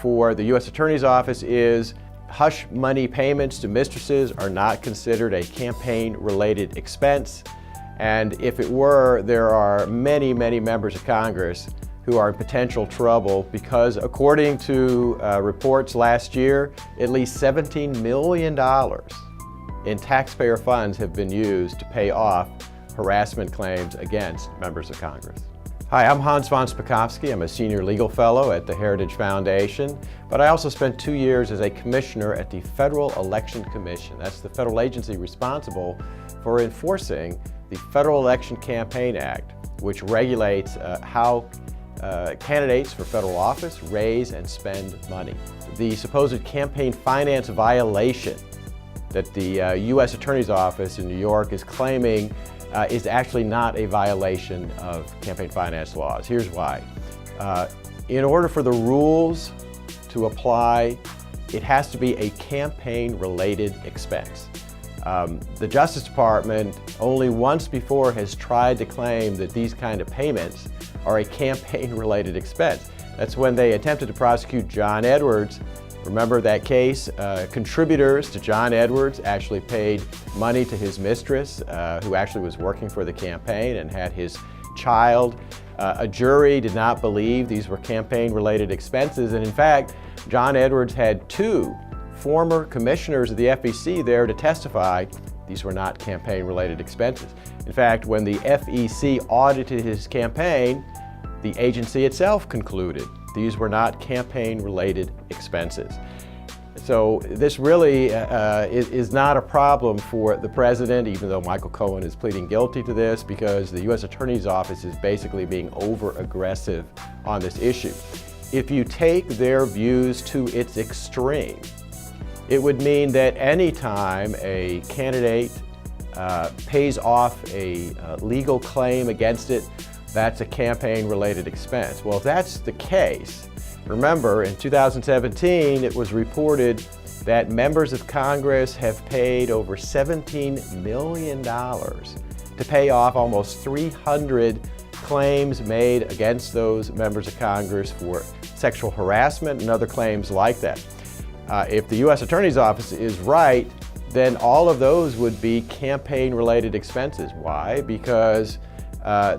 for the U.S. Attorney's Office is hush money payments to mistresses are not considered a campaign-related expense. And if it were, there are many, many members of Congress who are in potential trouble because, according to reports last year, at least $17 million in taxpayer funds have been used to pay off harassment claims against members of Congress. Hi, I'm Hans von Spakovsky. I'm a senior legal fellow at the Heritage Foundation, but I also spent 2 years as a commissioner at the Federal Election Commission. That's the federal agency responsible for enforcing the Federal Election Campaign Act, which regulates how candidates for federal office raise and spend money. The supposed campaign finance violation that the U.S. Attorney's Office in New York is claiming is actually not a violation of campaign finance laws. Here's why. In order for the rules to apply, it has to be a campaign-related expense. The Justice Department only once before has tried to claim that these kind of payments are a campaign-related expense. That's when they attempted to prosecute John Edwards. Remember that case? Contributors to John Edwards actually paid money to his mistress, who actually was working for the campaign and had his child. A jury did not believe these were campaign-related expenses, and in fact, John Edwards had 2 former commissioners of the FEC there to testify these were not campaign-related expenses. In fact, when the FEC audited his campaign, the agency itself concluded these were not campaign-related expenses. So this really is not a problem for the president, even though Michael Cohen is pleading guilty to this, because the U.S. Attorney's Office is basically being over-aggressive on this issue. If you take their views to its extreme, it would mean that any time a candidate pays off a legal claim against it, that's a campaign-related expense. Well, if that's the case, remember in 2017 it was reported that members of Congress have paid over $17 million to pay off almost 300 claims made against those members of Congress for sexual harassment and other claims like that. If the U.S. Attorney's Office is right, then all of those would be campaign-related expenses. Why? Because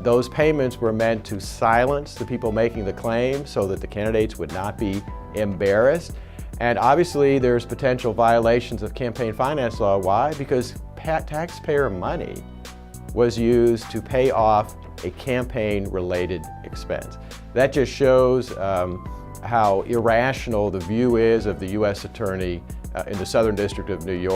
those payments were meant to silence the people making the claim so that the candidates would not be embarrassed. And obviously there's potential violations of campaign finance law. Why? Because taxpayer money was used to pay off a campaign-related expense. That just shows how irrational the view is of the U.S. Attorney in the Southern District of New York.